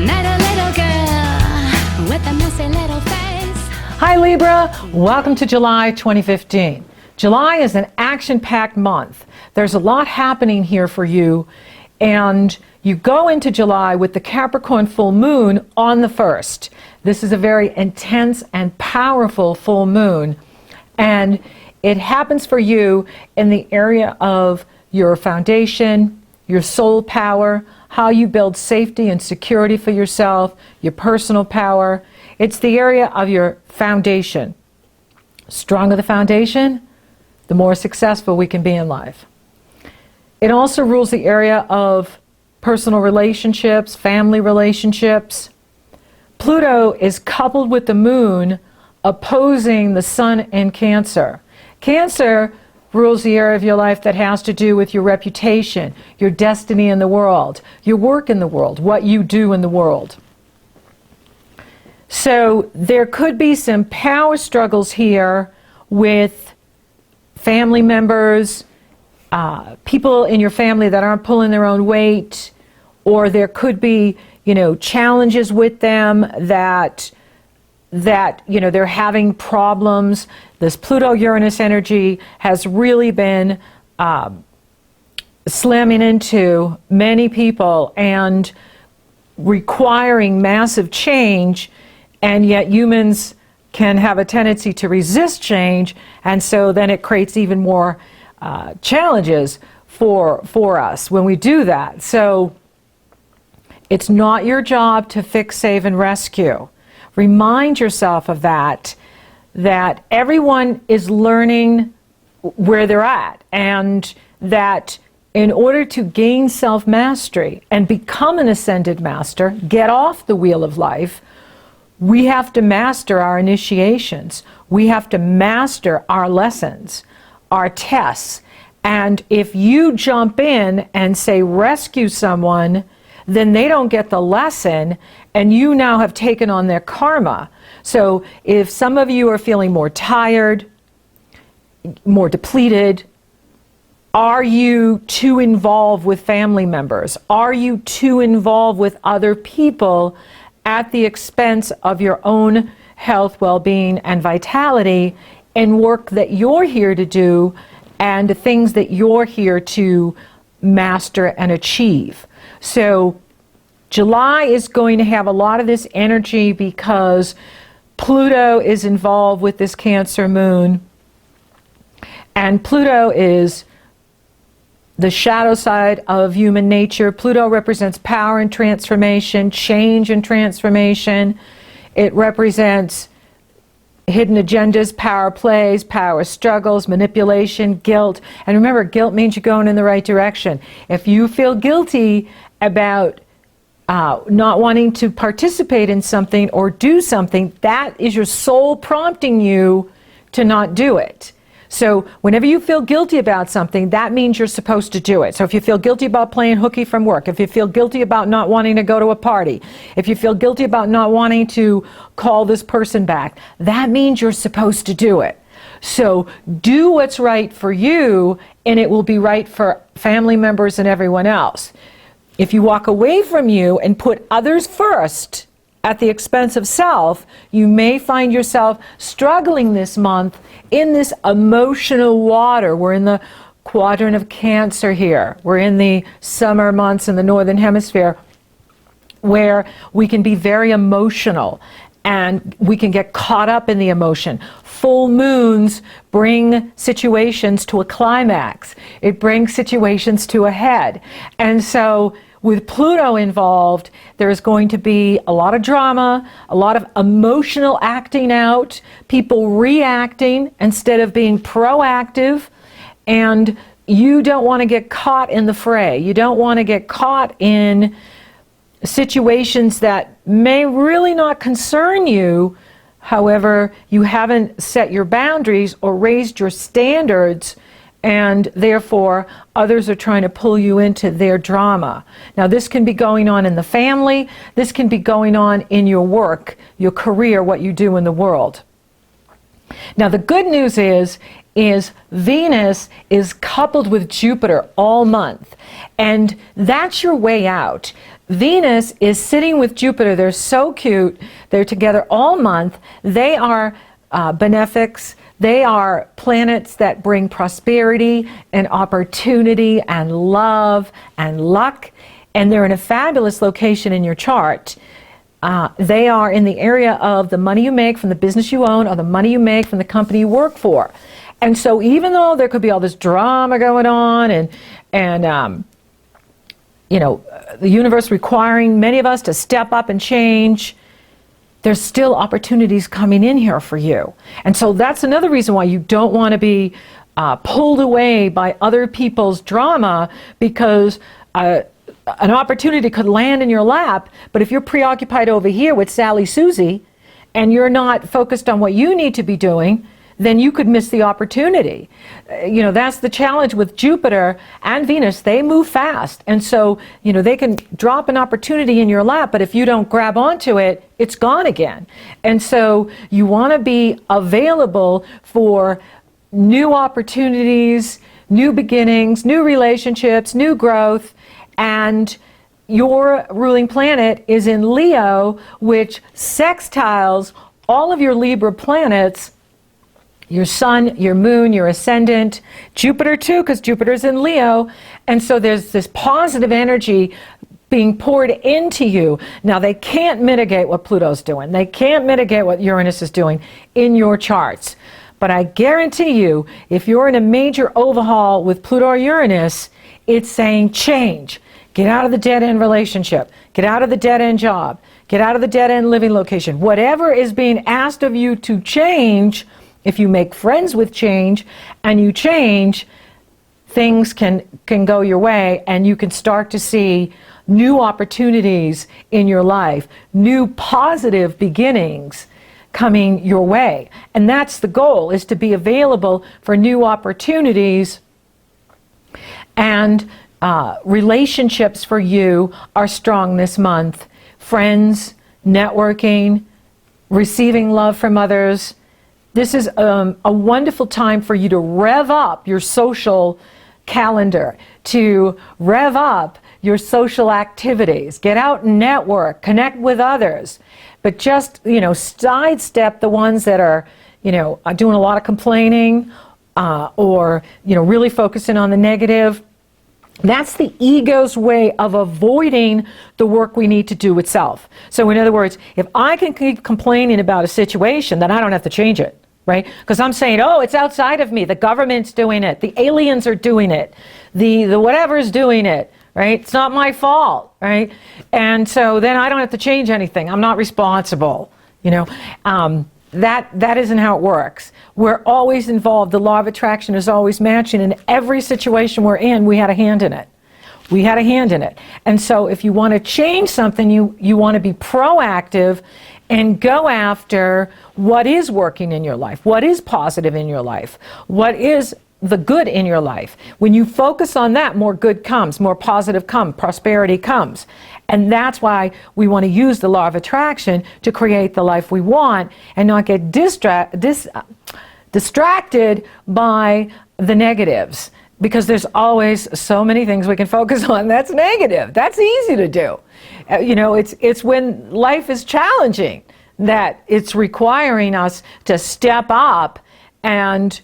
met a little girl with a messy little face. Hi Libra, welcome to July 2015. July is an action-packed month. There's a lot happening here for you, and you go into July with the Capricorn full moon on the 1st. This is a very intense and powerful full moon, and it happens for you in the area of your foundation, your soul power, how you build safety and security for yourself, your personal power. It's the area of your foundation. Stronger the foundation, the more successful we can be in life. It also rules the area of personal relationships, family relationships. Pluto is coupled with the moon, opposing the sun in Cancer. Cancer rules the area of your life that has to do with your reputation, your destiny in the world, your work in the world, what you do in the world. So there could be some power struggles here with family members, people in your family that aren't pulling their own weight, or there could be, challenges with them that they're having problems. This Pluto-Uranus energy has really been slamming into many people and requiring massive change, and yet humans can have a tendency to resist change, and so then it creates even more challenges for us when we do that. So it's not your job to fix, save, and rescue. Remind yourself of that everyone is learning where they're at, and that in order to gain self-mastery and become an ascended master, get off the wheel of life, we have to master our initiations. We have to master our lessons, our tests. And if you jump in and say rescue someone, then they don't get the lesson, and you now have taken on their karma. So if some of you are feeling more tired, more depleted, are you too involved with family members? Are you too involved with other people at the expense of your own health, well-being, and vitality in work that you're here to do and the things that you're here to master and achieve? So July is going to have a lot of this energy because Pluto is involved with this Cancer moon, and Pluto is the shadow side of human nature. Pluto represents power and transformation, change and transformation. It represents hidden agendas, power plays, power struggles, manipulation, guilt. And remember, guilt means you're going in the right direction. If you feel guilty about not wanting to participate in something or do something, that is your soul prompting you to not do it. So whenever you feel guilty about something, that means you're supposed to do it. So if you feel guilty about playing hooky from work, if you feel guilty about not wanting to go to a party, if you feel guilty about not wanting to call this person back, that means you're supposed to do it. So do what's right for you, and it will be right for family members and everyone else. If you walk away from you and put others first at the expense of self, you may find yourself struggling this month in this emotional water. We're in the quadrant of Cancer here. We're in the summer months in the Northern Hemisphere, where we can be very emotional and we can get caught up in the emotion. Full moons bring situations to a climax. It brings situations to a head. And so with Pluto involved, there's going to be a lot of drama, a lot of emotional acting out, people reacting instead of being proactive, and you don't want to get caught in the fray. You don't want to get caught in situations that may really not concern you. However, you haven't set your boundaries or raised your standards, and therefore others are trying to pull you into their drama. Now this can be going on in the family, this can be going on in your work, your career, what you do in the world. Now the good news is Venus is coupled with Jupiter all month, and that's your way out. Venus is sitting with Jupiter. They're so cute. They're together all month. They are benefics. They are planets that bring prosperity and opportunity and love and luck. And they're in a fabulous location in your chart. They are in the area of the money you make from the business you own or the money you make from the company you work for. And so even though there could be all this drama going on and you know, the universe requiring many of us to step up and change, there's still opportunities coming in here for you. And so that's another reason why you don't want to be pulled away by other people's drama, because an opportunity could land in your lap, but if you're preoccupied over here with Sally Susie and you're not focused on what you need to be doing, then you could miss the opportunity. You know, that's the challenge with Jupiter and Venus. They move fast. And so, you know, they can drop an opportunity in your lap, but if you don't grab onto it, it's gone again. And so you want to be available for new opportunities, new beginnings, new relationships, new growth. And your ruling planet is in Leo, which sextiles all of your Libra planets, your sun, your moon, your ascendant, Jupiter too, because Jupiter's in Leo. And so there's this positive energy being poured into you. Now, they can't mitigate what Pluto's doing. They can't mitigate what Uranus is doing in your charts. But I guarantee you, if you're in a major overhaul with Pluto or Uranus, it's saying change. Get out of the dead-end relationship. Get out of the dead-end job. Get out of the dead-end living location. Whatever is being asked of you to change, if you make friends with change and you change, things can go your way, and you can start to see new opportunities in your life, new positive beginnings coming your way. And that's the goal, is to be available for new opportunities. And relationships for you are strong this month. Friends, networking, receiving love from others. This is a wonderful time for you to rev up your social calendar, to rev up your social activities. Get out and network, connect with others. But just, you know, sidestep the ones that are, you know, doing a lot of complaining or, you know, really focusing on the negative. That's the ego's way of avoiding the work we need to do itself. So in other words, if I can keep complaining about a situation, then I don't have to change it, right? Because I'm saying, oh, it's outside of me. The government's doing it. The aliens are doing it. The whatever's doing it, right? It's not my fault, right? And so then I don't have to change anything. I'm not responsible, you know. That isn't how it works. We're always involved. The law of attraction is always matching. In every situation we're in, we had a hand in it. We had a hand in it. And so if you want to change something, you want to be proactive and go after what is working in your life, what is positive in your life, what is the good in your life. When you focus on that, more good comes, more positive comes, prosperity comes. And that's why we want to use the law of attraction to create the life we want and not get distracted by the negatives. Because there's always so many things we can focus on that's negative. That's easy to do. You know, it's when life is challenging that it's requiring us to step up and,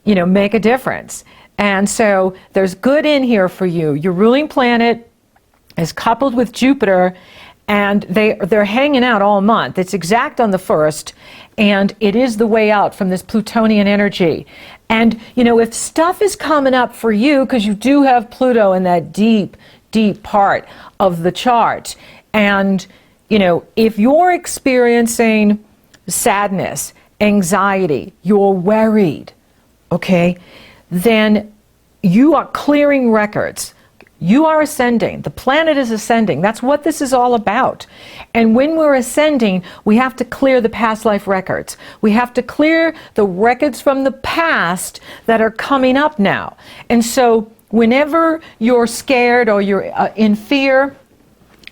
you know, make a difference. And so there's good in here for you. Your ruling planet is coupled with Jupiter, and they're hanging out all month. It's exact on the 1st, and it is the way out from this Plutonian energy. And, you know, if stuff is coming up for you, because you do have Pluto in that deep, deep part of the chart, and, you know, if you're experiencing sadness, anxiety, you're worried, okay, then you are clearing records. You are ascending. The planet is ascending. That's what this is all about. And when we're ascending, we have to clear the past life records. We have to clear the records from the past that are coming up now. And so whenever you're scared or you're in fear,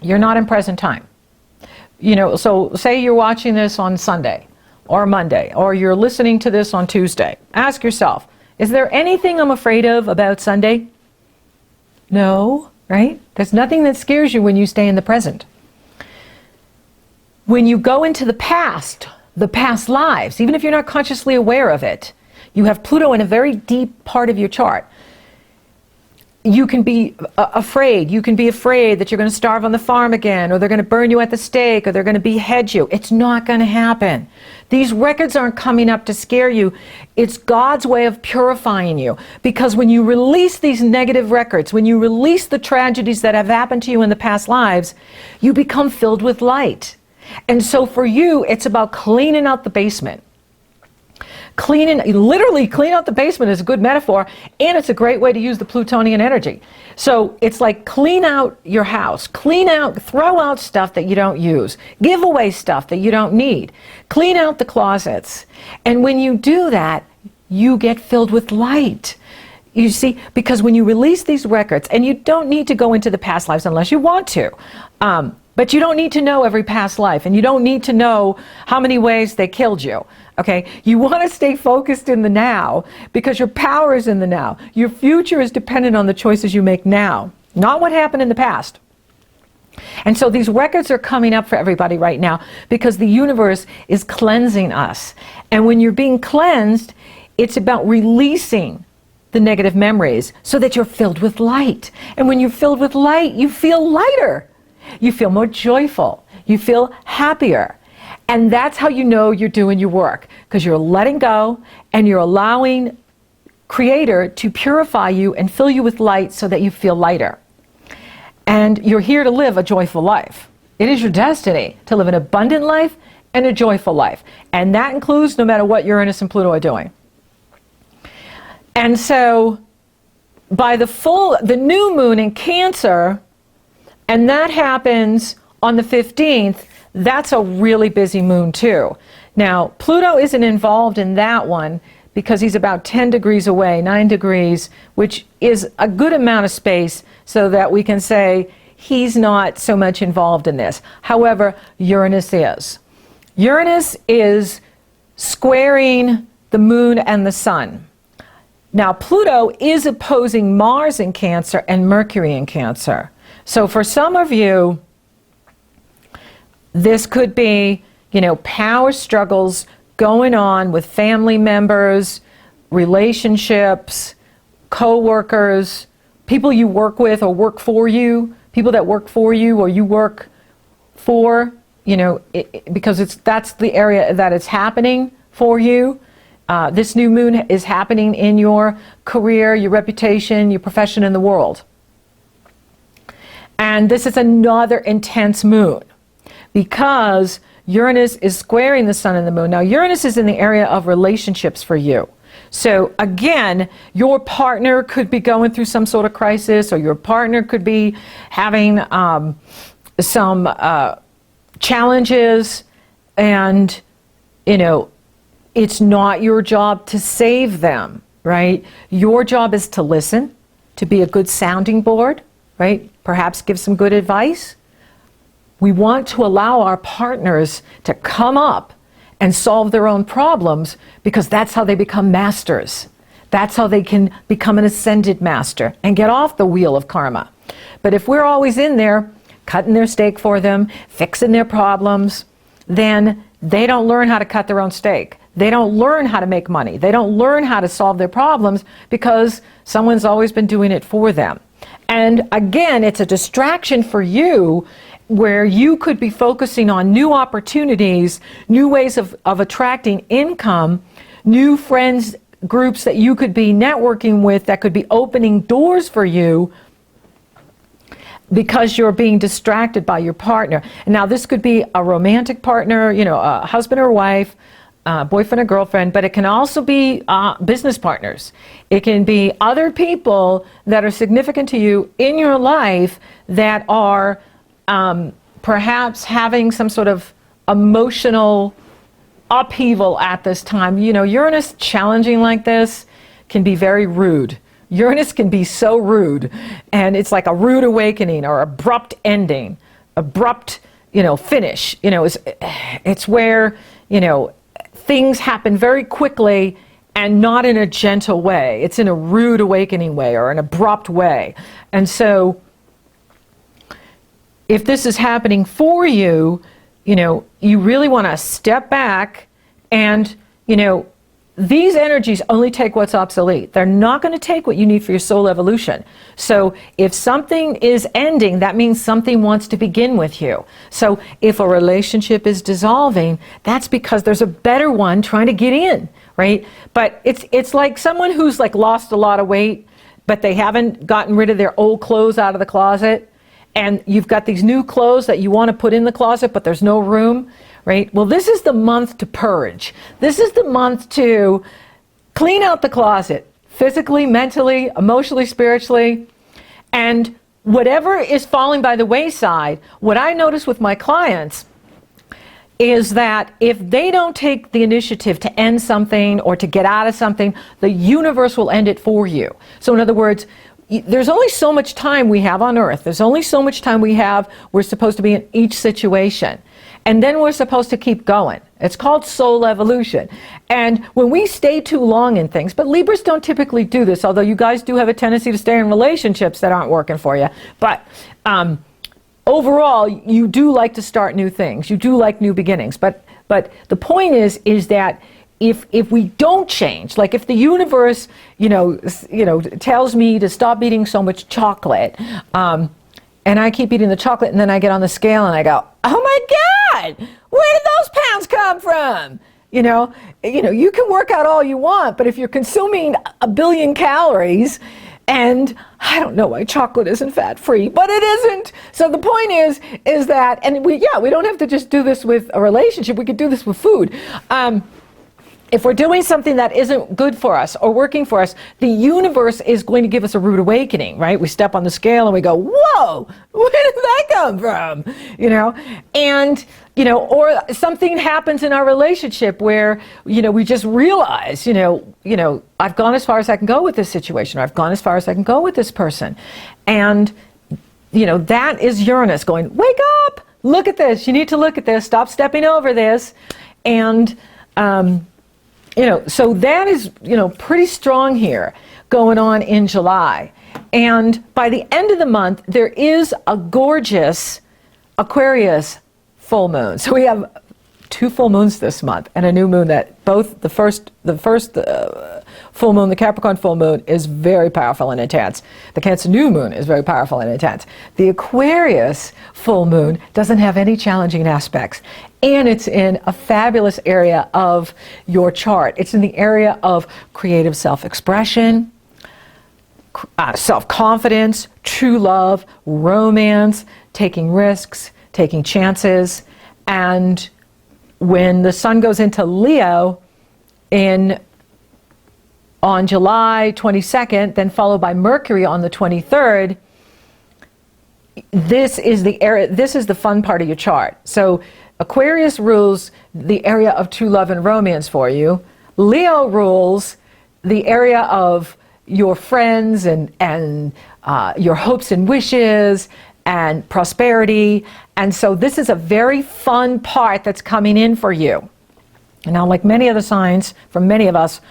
you're not in present time. You know, so say you're watching this on Sunday or Monday, or you're listening to this on Tuesday. Ask yourself, is there anything I'm afraid of about Sunday? No, right? There's nothing that scares you when you stay in the present. When you go into the past lives, even if you're not consciously aware of it, you have Pluto in a very deep part of your chart. You can be afraid. You can be afraid that you're going to starve on the farm again, or they're going to burn you at the stake, or they're going to behead you. It's not going to happen. These records aren't coming up to scare you. It's God's way of purifying you. Because when you release these negative records, when you release the tragedies that have happened to you in the past lives, you become filled with light. And so for you, it's about cleaning out the basement. Literally clean out the basement is a good metaphor, and it's a great way to use the Plutonian energy. So it's like clean out your house, throw out stuff that you don't use, give away stuff that you don't need, clean out the closets. And when you do that, you get filled with light. You see, because when you release these records, and you don't need to go into the past lives unless you want to, but you don't need to know every past life, and you don't need to know how many ways they killed you. Okay, you want to stay focused in the now, because your power is in the now. Your future is dependent on the choices you make now, not what happened in the past. And so these records are coming up for everybody right now because the universe is cleansing us. And when you're being cleansed, it's about releasing the negative memories so that you're filled with light. And when you're filled with light, you feel lighter. You feel more joyful. You feel happier. And that's how you know you're doing your work, because you're letting go and you're allowing Creator to purify you and fill you with light so that you feel lighter. And you're here to live a joyful life. It is your destiny to live an abundant life and a joyful life. And that includes no matter what Uranus and Pluto are doing. And so by the new moon in Cancer, and that happens on the 15th, that's a really busy moon too. Now, Pluto isn't involved in that one because he's about 10 degrees away, 9 degrees, which is a good amount of space so that we can say he's not so much involved in this. However, Uranus is. Uranus is squaring the moon and the sun. Now, Pluto is opposing Mars in Cancer and Mercury in Cancer. So for some of you, this could be, power struggles going on with family members, relationships, co-workers, people you work with or work for you, people that work for you or you work for, because that's the area that it's happening for you. This new moon is happening in your career, your reputation, your profession in the world. And this is another intense moon because Uranus is squaring the sun and the moon. Now, Uranus is in the area of relationships for you. So again, your partner could be going through some sort of crisis, or your partner could be having some challenges, and it's not your job to save them, right? Your job is to listen, to be a good sounding board, right? Perhaps give some good advice. We want to allow our partners to come up and solve their own problems, because that's how they become masters. That's how they can become an ascended master and get off the wheel of karma. But if we're always in there cutting their steak for them, fixing their problems, then they don't learn how to cut their own steak. They don't learn how to make money. They don't learn how to solve their problems because someone's always been doing it for them. And again, it's a distraction for you, where you could be focusing on new opportunities, new ways of attracting income, new friends groups that you could be networking with that could be opening doors for you, because you're being distracted by your partner. And now this could be a romantic partner, a husband or wife, boyfriend or girlfriend, but it can also be business partners. It can be other people that are significant to you in your life that are perhaps having some sort of emotional upheaval at this time. Uranus challenging like this can be very rude. Uranus can be so rude, and it's like a rude awakening or abrupt ending, abrupt, finish. It's where, things happen very quickly and not in a gentle way. It's in a rude awakening way or an abrupt way. And so if this is happening for you, you really want to step back and, these energies only take what's obsolete. They're not going to take what you need for your soul evolution. So if something is ending, that means something wants to begin with you. So if a relationship is dissolving, that's because there's a better one trying to get in, right? But it's like someone who's like lost a lot of weight, but they haven't gotten rid of their old clothes out of the closet. And you've got these new clothes that you want to put in the closet, but there's no room. Right? Well, this is the month to purge. This is the month to clean out the closet, physically, mentally, emotionally, spiritually. And whatever is falling by the wayside, what I notice with my clients is that if they don't take the initiative to end something or to get out of something, the universe will end it for you. So in other words, there's only so much time we have on earth. There's only so much time we're supposed to be in each situation. And then we're supposed to keep going. It's called soul evolution. And when we stay too long in things, but Libras don't typically do this, although you guys do have a tendency to stay in relationships that aren't working for you. But overall, you do like to start new things. You do like new beginnings. But the point is that if we don't change, like if the universe, tells me to stop eating so much chocolate, and I keep eating the chocolate, and then I get on the scale and I go, oh my God, where did those pounds come from? You can work out all you want, but if you're consuming 1 billion calories, and I don't know why chocolate isn't fat-free, but it isn't. So the point is that, and we don't have to just do this with a relationship. We could do this with food. If we're doing something that isn't good for us or working for us, the universe is going to give us a rude awakening, right? We step on the scale and we go, whoa, where did that come from? And, or something happens in our relationship where, we just realize, I've gone as far as I can go with this situation, or I've gone as far as I can go with this person. And, that is Uranus going, wake up, look at this. You need to look at this. Stop stepping over this. And, so that is, pretty strong here going on in July. And by the end of the month, there is a gorgeous Aquarius full moon. So we have 2 full moons this month and a new moon that both the first full moon, the Capricorn full moon, is very powerful and intense. The Cancer new moon is very powerful and intense. The Aquarius full moon doesn't have any challenging aspects. And it's in a fabulous area of your chart. It's in the area of creative self-expression, self-confidence, true love, romance, taking risks, taking chances. And when the sun goes into Leo on July 22nd, then followed by Mercury on the 23rd, this is the area, this is the fun part of your chart. So Aquarius rules the area of true love and romance for you. Leo rules the area of your friends and your hopes and wishes and prosperity. And so this is a very fun part that's coming in for you. And now, like many other signs from many of us,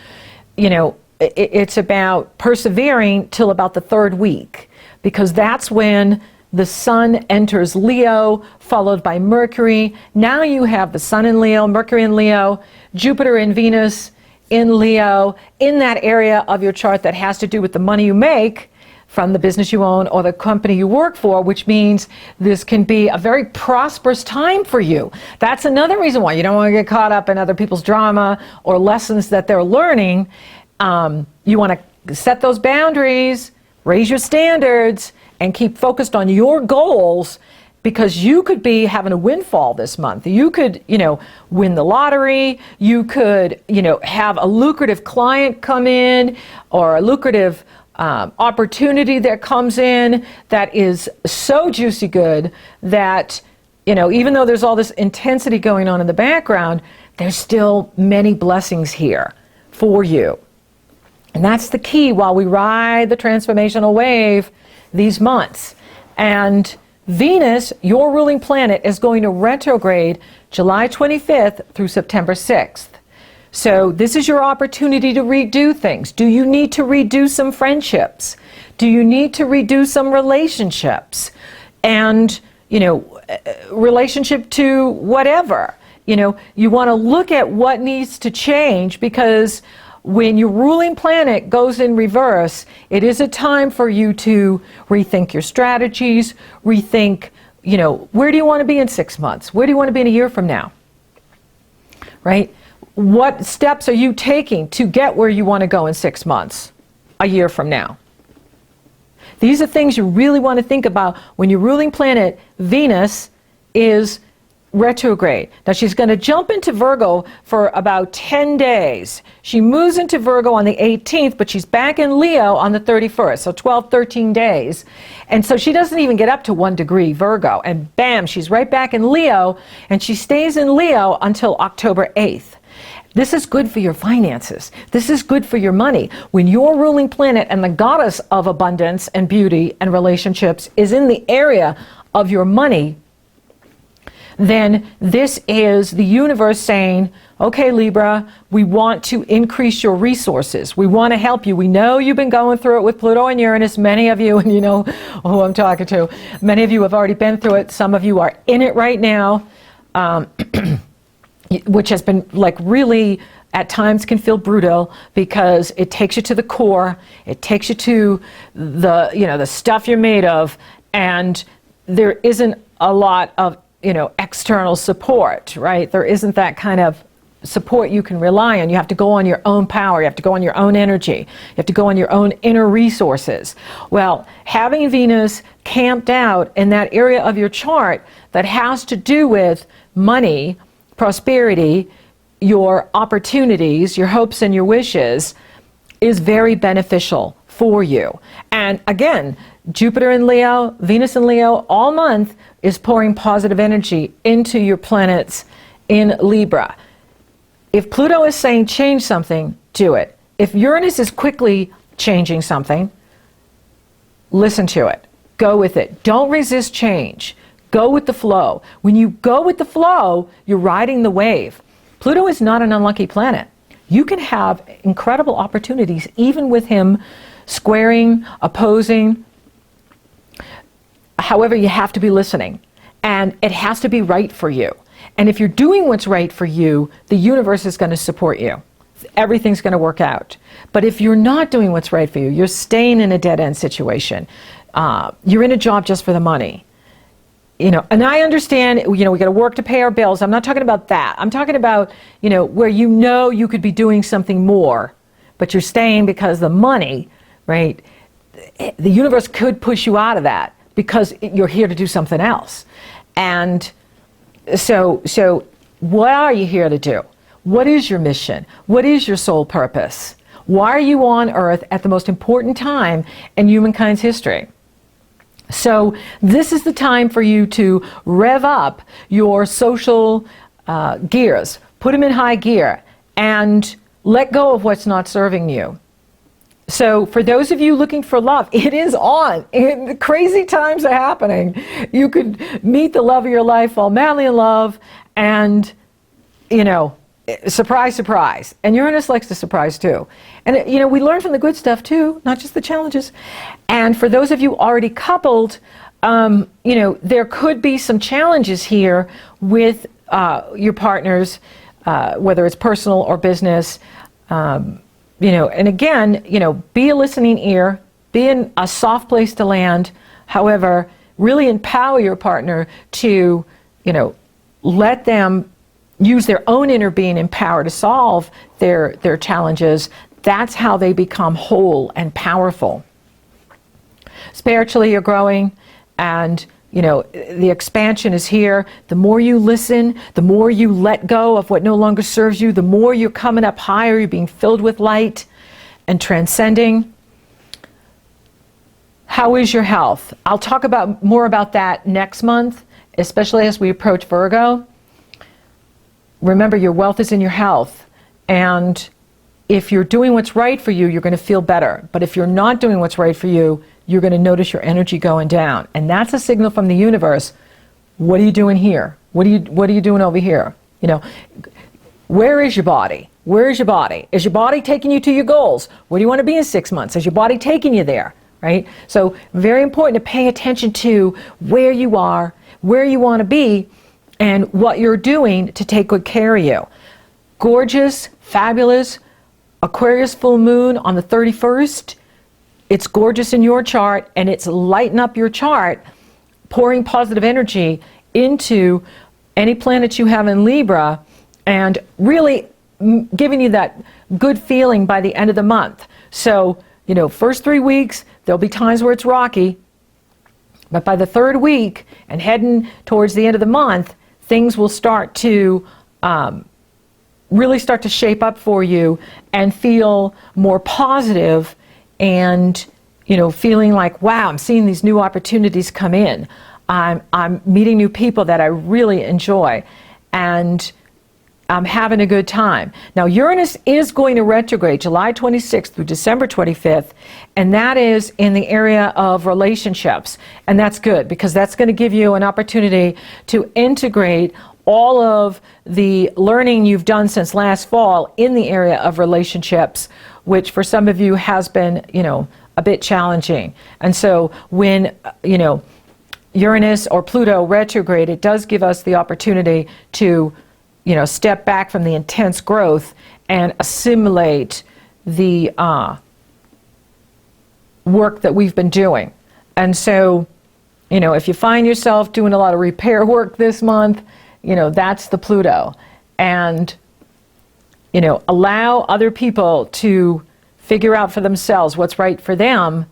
it's about persevering till about the 3rd week, because that's when the sun enters Leo, followed by Mercury. Now you have the sun in Leo, Mercury in Leo, Jupiter and Venus in Leo, in that area of your chart that has to do with the money you make from the business you own or the company you work for, which means this can be a very prosperous time for you. That's another reason why you don't want to get caught up in other people's drama or lessons that they're learning. You want to set those boundaries, raise your standards, and keep focused on your goals, because you could be having a windfall this month. You could, win the lottery. You could, have a lucrative client come in, or a lucrative opportunity that comes in that is so juicy good that, even though there's all this intensity going on in the background, there's still many blessings here for you. And that's the key while we ride the transformational wave these months. And Venus, your ruling planet, is going to retrograde July 25th through September 6th. So this is your opportunity to redo things. Do you need to redo some friendships? Do you need to redo some relationships? And, relationship to whatever. You want to look at what needs to change, because when your ruling planet goes in reverse, it is a time for you to rethink your strategies, rethink, where do you want to be in 6 months? Where do you want to be in a year from now? Right? What steps are you taking to get where you want to go in 6 months, a year from now? These are things you really want to think about when your ruling planet, Venus, is retrograde. Now she's going to jump into Virgo for about 10 days. She moves into Virgo on the 18th, but she's back in Leo on the 31st, so 12, 13 days. And so she doesn't even get up to 1 degree Virgo, and bam, she's right back in Leo, and she stays in Leo until October 8th. This is good for your finances. This is good for your money. When your ruling planet and the goddess of abundance and beauty and relationships is in the area of your money, then this is the universe saying, okay, Libra, we want to increase your resources. We want to help you. We know you've been going through it with Pluto and Uranus. Many of you, and you know who I'm talking to, many of you have already been through it. Some of you are in it right now, which has been like really, at times can feel brutal, because it takes you to the core. It takes you to the, the stuff you're made of, and there isn't a lot of external support, right? There isn't that kind of support you can rely on. You have to go on your own power. You have to go on your own energy. You have to go on your own inner resources. Well, having Venus camped out in that area of your chart that has to do with money, prosperity, your opportunities, your hopes and your wishes, is very beneficial for you. And again, Jupiter in Leo, Venus in Leo, all month is pouring positive energy into your planets in Libra. If Pluto is saying change something, do it. If Uranus is quickly changing something, listen to it. Go with it. Don't resist change. Go with the flow. When you go with the flow, you're riding the wave. Pluto is not an unlucky planet. You can have incredible opportunities even with him squaring, opposing. However, you have to be listening, and it has to be right for you. And if you're doing what's right for you, the universe is going to support you. Everything's going to work out. But if you're not doing what's right for you, you're staying in a dead-end situation. You're in a job just for the money. And I understand, we got to work to pay our bills. I'm not talking about that. I'm talking about, where you could be doing something more, but you're staying because the money, right? The universe could push you out of that, because you're here to do something else. And so what are you here to do? What is your mission? What is your soul purpose? Why are you on Earth at the most important time in humankind's history? So this is the time for you to rev up your social gears, put them in high gear, and let go of what's not serving you. So for those of you looking for love, it is on. Crazy times are happening. You could meet the love of your life, fall madly in love, and, surprise, surprise. And Uranus likes to surprise too. And, we learn from the good stuff too, not just the challenges. And for those of you already coupled, there could be some challenges here with your partners, whether it's personal or business. And again, be a listening ear, be in a soft place to land. However, really empower your partner to, let them use their own inner being and power to solve their challenges. That's how they become whole and powerful. Spiritually, you're growing, and the expansion is here. The more you listen, the more you let go of what no longer serves you, the more you're coming up higher, you're being filled with light and transcending. How is your health? I'll talk more about that next month, especially as we approach Virgo. Remember, your wealth is in your health, and if you're doing what's right for you, you're going to feel better. But if you're not doing what's right for you, you're going to notice your energy going down. And that's a signal from the universe. What are you doing here? What are you doing over here? Where is your body? Where is your body? Is your body taking you to your goals? Where do you want to be in 6 months? Is your body taking you there? right? So very important to pay attention to where you are, where you want to be, and what you're doing to take good care of you. Gorgeous, fabulous Aquarius full moon on the 31st. It's gorgeous in your chart, and it's lighting up your chart, pouring positive energy into any planets you have in Libra, and really giving you that good feeling by the end of the month. So, you know, first 3 weeks, there'll be times where it's rocky, but by the third week and heading towards the end of the month, things will start to really start to shape up for you and feel more positive, and, you know, feeling like, wow, I'm seeing these new opportunities come in. I'm meeting new people that I really enjoy, and I'm having a good time. Now, Uranus is going to retrograde July 26th through December 25th, and that is in the area of relationships. And that's good, because that's going to give you an opportunity to integrate all of the learning you've done since last fall in the area of relationships, which for some of you has been, you know, a bit challenging. And so when, you know, Uranus or Pluto retrograde, it does give us the opportunity to, you know, step back from the intense growth and assimilate the work that we've been doing. And so, you know, if you find yourself doing a lot of repair work this month, you know, that's the Pluto. And, you know, allow other people to figure out for themselves what's right for them,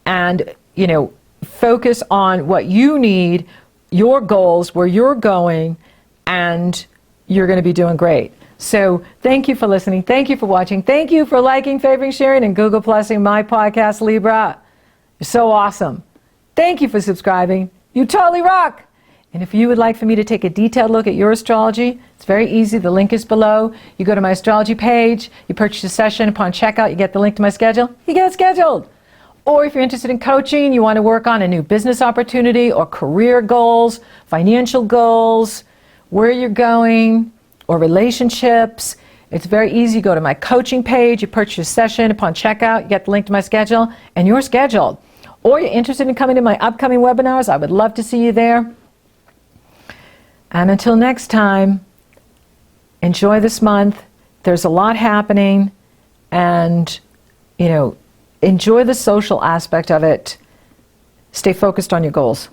and, you know, focus on what you need, your goals, where you're going, and you're going to be doing great. So thank you for listening. Thank you for watching. Thank you for liking, favoring, sharing, and Google Plusing my podcast, Libra. You're so awesome. Thank you for subscribing. You totally rock. And if you would like for me to take a detailed look at your astrology, it's very easy. The link is below. You go to my astrology page, you purchase a session. Upon checkout, you get the link to my schedule. You get scheduled. Or if you're interested in coaching, you want to work on a new business opportunity or career goals, financial goals, where you're going, or relationships, it's very easy. Go to my coaching page, you purchase a session. Upon checkout, you get the link to my schedule, and you're scheduled. Or you're interested in coming to my upcoming webinars, I would love to see you there. And until next time, enjoy this month. There's a lot happening, and, you know, enjoy the social aspect of it. Stay focused on your goals.